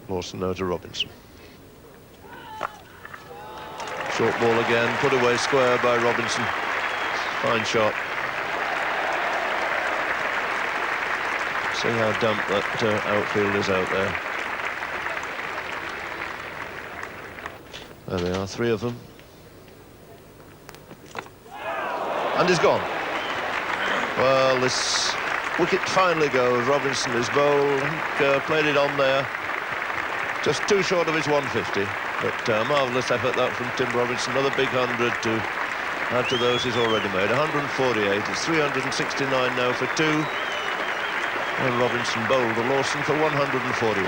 Lawson now to Robinson. Short ball again, put away square by Robinson. Fine shot. See how damp that outfield is out there. There they are, three of them. And he's gone. Well, this wicket finally goes. Robinson is bowled. Played it on there. Just too short of his 150. But marvellous effort that from Tim Robinson. Another big 100 to add to those he's already made. 148. It's 369 now for two. And Robinson bowled to Lawson for 148.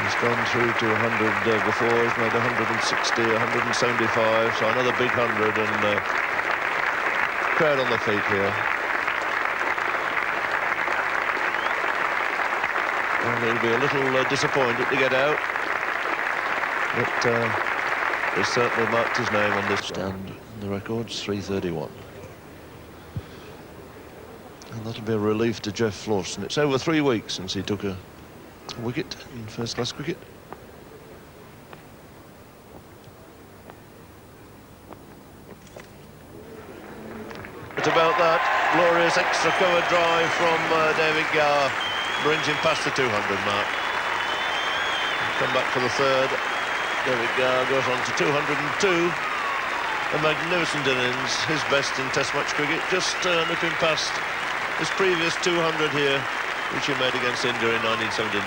He's gone through to 100 before. He's made 160, 175. So another big 100 and crowd on the feet here. And he'll be a little disappointed to get out. But he certainly marked his name on this stand. The record's 331. And that'll be a relief to Jeff Lawson. It's over 3 weeks since he took a wicket in first-class cricket. It's about that glorious extra cover drive from David Gower brings him past the 200 mark. Come back for the third. David Gower goes on to 202. A magnificent innings, his best in Test match cricket, just nipping past his previous 200 here, which he made against India in 1979.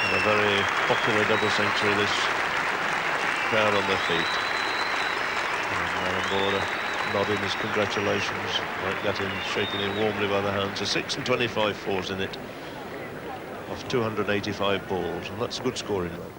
And a very popular double century, this crowd on their feet. And Alan Border nodding his congratulations, like that, in shaking him warmly by the hands. A 6 and 25 fours in it, of 285 balls, and that's a good scoring run.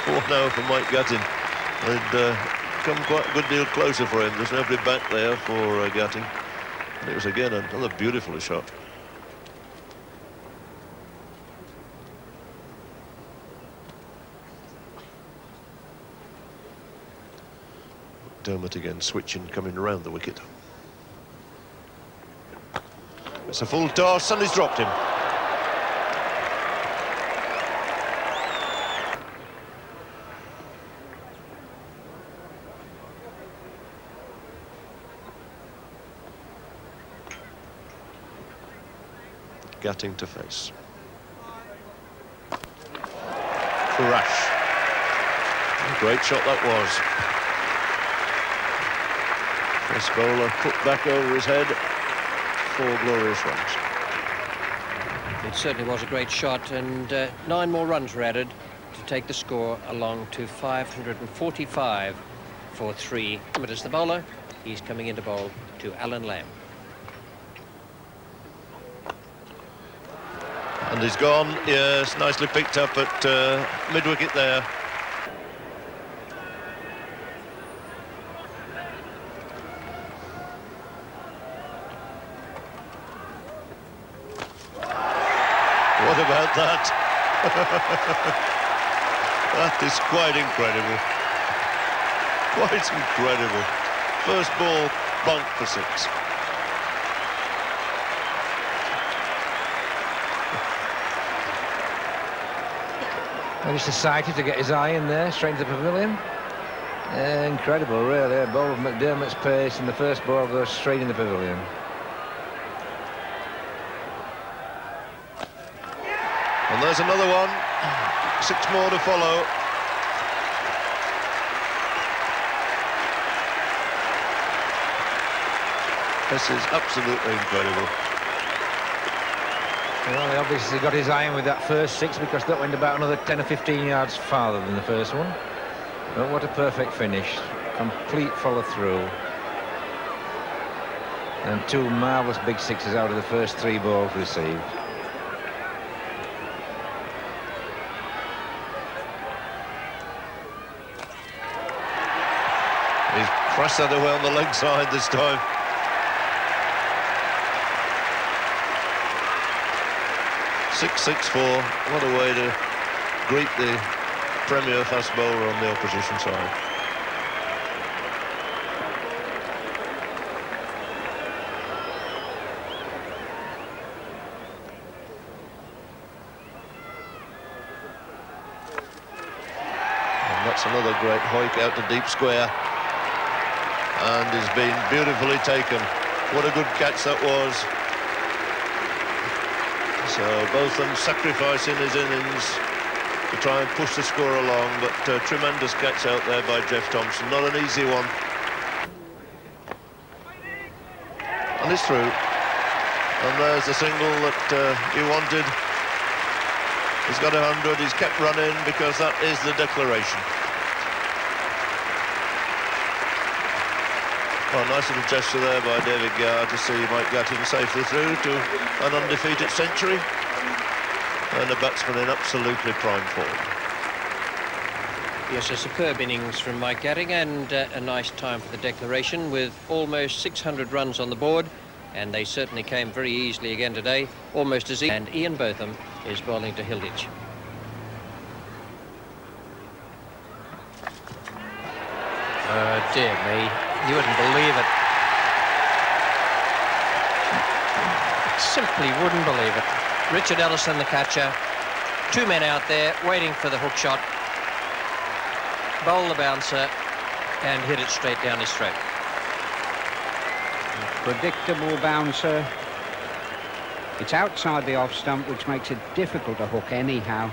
Well, now for Mike Gatting. They'd come quite a good deal closer for him. There's nobody back there for Gatting. And it was again another beautiful shot. Dermot again switching, coming around the wicket. It's a full toss and he's dropped him. Gatting to face. Crash. A great shot that was. This bowler put back over his head. 4 glorious runs. It certainly was a great shot, and 9 more runs were added to take the score along to 545 for 3. But as the bowler, he's coming into bowl to Alan Lamb. And he's gone. Yes, nicely picked up at mid-wicket there. What about that? That is quite incredible. Quite incredible. First ball, bunk for 6. And he's decided to get his eye in there, straight into the pavilion. Incredible, really. A ball of McDermott's pace, and the first ball goes straight in the pavilion. And there's another one. 6 more to follow. This is absolutely incredible. Well, he obviously got his eye in with that first 6, because that went about another 10 or 15 yards farther than the first one. But what a perfect finish. Complete follow-through. And 2 marvellous big 6s out of the first 3 balls received. He's crashed that away on the leg side this time. 6-6-4. What a way to greet the premier fast bowler on the opposition side. And that's another great hoik out to deep square, and has been beautifully taken. What a good catch that was. So both of them sacrificing his innings to try and push the score along, but tremendous catch out there by Jeff Thompson. Not an easy one. And it's through. And there's the single that he wanted. He's got 100. He's kept running because that is the declaration. Well, nice little gesture there by David Gower to see Mike Gatton safely through to an undefeated century. And a batsman in absolutely prime form. Yes, a superb innings from Mike Gatting, and a nice time for the declaration with almost 600 runs on the board, and they certainly came very easily again today, almost as easy. And Ian Botham is bowling to Hilditch. Oh, dear me. You wouldn't believe it. Simply wouldn't believe it. Richard Ellison, the catcher. Two men out there waiting for the hook shot. Bowl the bouncer and hit it straight down his throat. Predictable bouncer. It's outside the off stump, which makes it difficult to hook anyhow.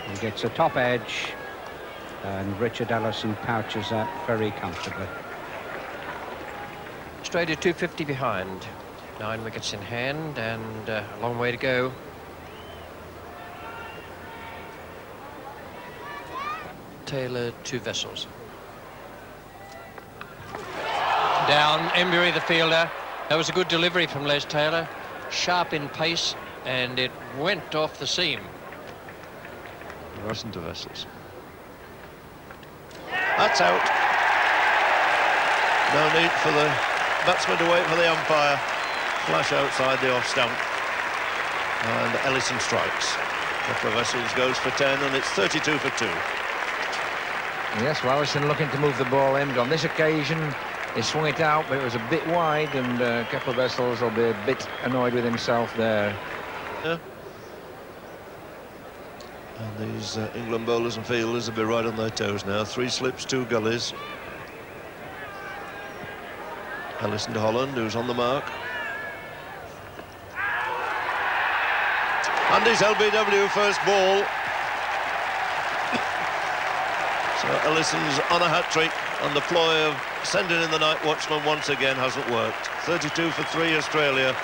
He gets a top edge, and Richard Ellison pouches that very comfortably. Straight at 250 behind. 9 wickets in hand and a long way to go. Taylor, 2 vessels. Down, Embury the fielder. That was a good delivery from Les Taylor. Sharp in pace, and it went off the seam. Listen to vessels. That's out. No need for the batsman to wait for the umpire. Flash outside the off stump. And Ellison strikes. Couple of vessels goes for 10, and it's 32 for 2. Yes, well, Ellison looking to move the ball in. On this occasion, he swung it out, but it was a bit wide, and a couple of vessels will be a bit annoyed with himself there. Yeah. And these England bowlers and fielders will be right on their toes now. 3 slips, 2 gullies. Ellison to Holland, who's on the mark. And his LBW first ball. So Ellison's on a hat-trick, and the ploy of sending in the night watchman once again hasn't worked. 32 for 3 Australia.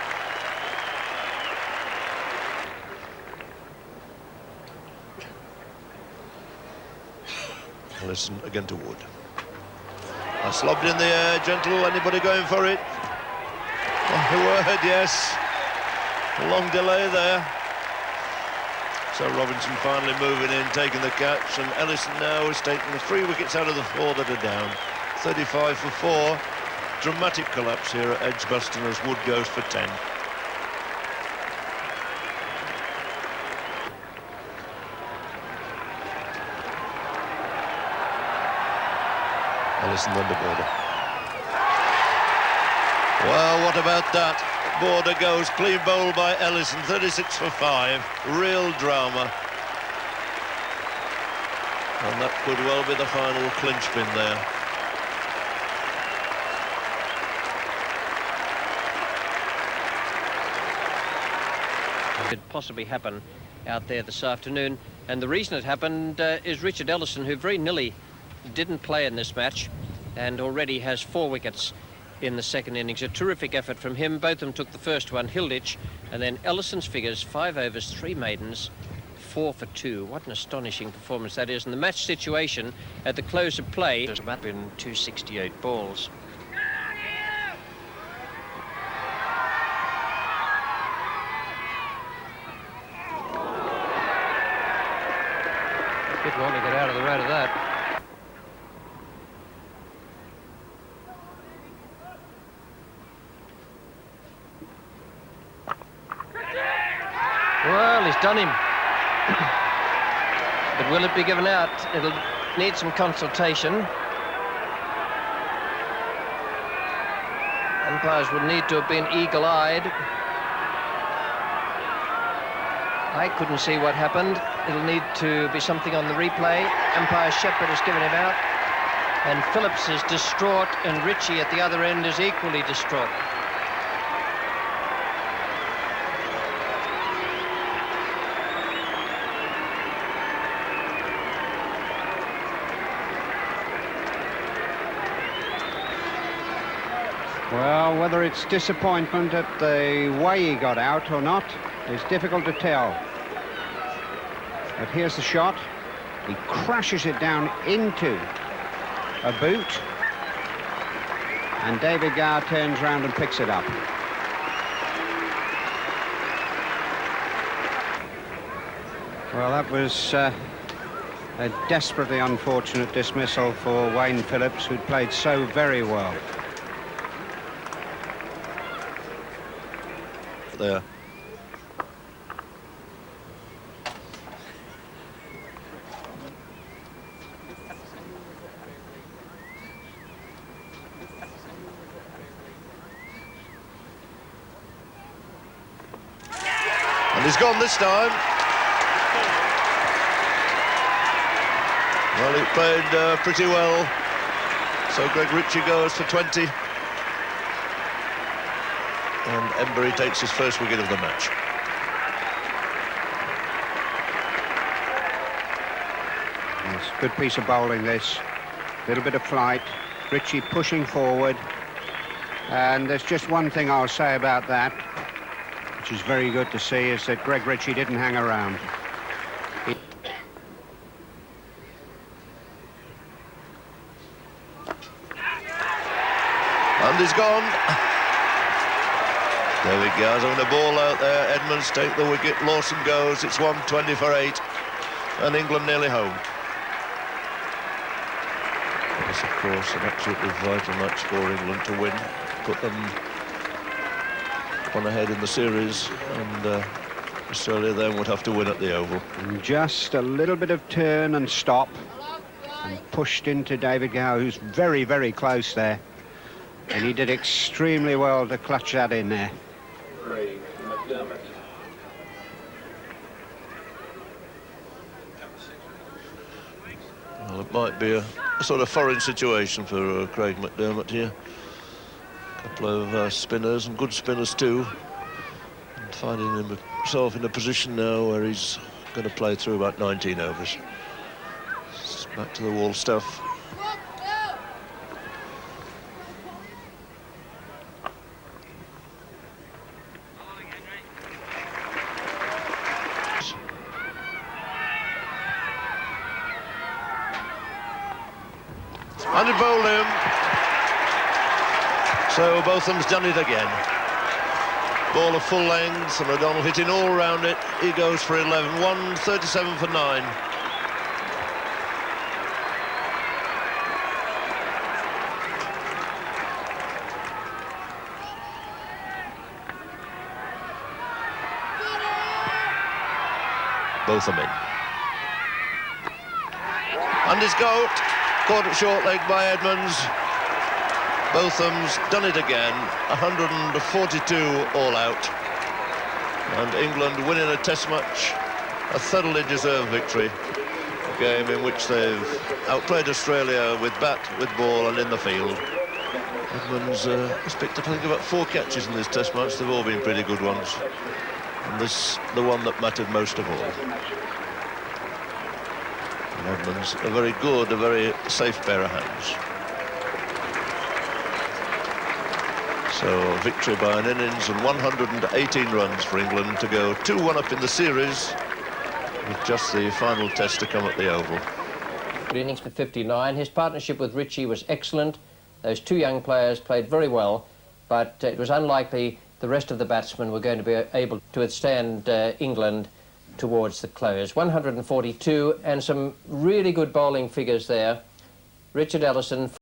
Ellison again to Wood. I slobbed in the air, gentle. Anybody going for it? Oh, the word, yes. A long delay there. So Robinson finally moving in, taking the catch, and Ellison now is taking the 3 wickets out of the 4 that are down. 35 for 4. Dramatic collapse here at Edgbaston as Wood goes for 10. Ellison under border. Well, what about that? Border goes clean bowl by Ellison, 36 for 5. Real drama. And that could well be the final clinch pin there. Could possibly happen out there this afternoon, and the reason it happened is Richard Ellison, who very nearly didn't play in this match and already has 4 wickets in the second innings. A terrific effort from him. Botham took the first one, Hilditch, and then Ellison's figures: 5 overs, 3 maidens, 4 for 2. What an astonishing performance that is. And the match situation at the close of play has about been 268 balls. Didn't want to get out of the road of that. Well, he's done him. But will it be given out? It'll need some consultation. Umpires will need to have been eagle-eyed. I couldn't see what happened. It'll need to be something on the replay. Umpire Shepherd has given him out. And Phillips is distraught, and Ritchie at the other end is equally distraught. Well, whether it's disappointment at the way he got out or not is difficult to tell. But here's the shot. He crashes it down into a boot. And David Gower turns round and picks it up. Well, that was a desperately unfortunate dismissal for Wayne Phillips, who'd played so very well. There. And he's gone this time. Well, he played pretty well. So Greg Ritchie goes for 20. And Embury takes his first wicket of the match. It's a good piece of bowling, this. Little bit of flight. Ritchie pushing forward. And there's just one thing I'll say about that, which is very good to see, is that Greg Ritchie didn't hang around. And he's gone. There we go, having a ball out there. Edmonds take the wicket, Lawson goes, it's 120 for 8, and England nearly home. Yes, of course, an absolutely vital match for England to win, put them one ahead in the series, and Australia then would have to win at the Oval. And just a little bit of turn and stop, and pushed into David Gower, who's very, very close there. And he did extremely well to clutch that in there. Well, it might be a sort of foreign situation for Craig McDermott here. A couple of spinners, and good spinners too. And finding himself in a position now where he's going to play through about 19 overs. It's back to the wall stuff. And he bowled him. So Botham's done it again. Ball of full length, and O'Donnell hitting all round it. He goes for 11. 137 for 9. Botham in. And he's got. Caught it short leg by Edmonds. Botham's done it again. 142 all out. And England winning a test match. A thoroughly deserved victory. A game in which they've outplayed Australia with bat, with ball and in the field. Edmonds has picked up, I think, about 4 catches in this test match. They've all been pretty good ones. And this, the one that mattered most of all. Edmonds, a very good, a very safe pair of hands. So, victory by an innings and 118 runs for England to go 2-1 up in the series, with just the final test to come at the Oval. Good innings for 59. His partnership with Ritchie was excellent. Those two young players played very well, but it was unlikely the rest of the batsmen were going to be able to withstand England towards the close. 142 and some really good bowling figures there. Richard Ellison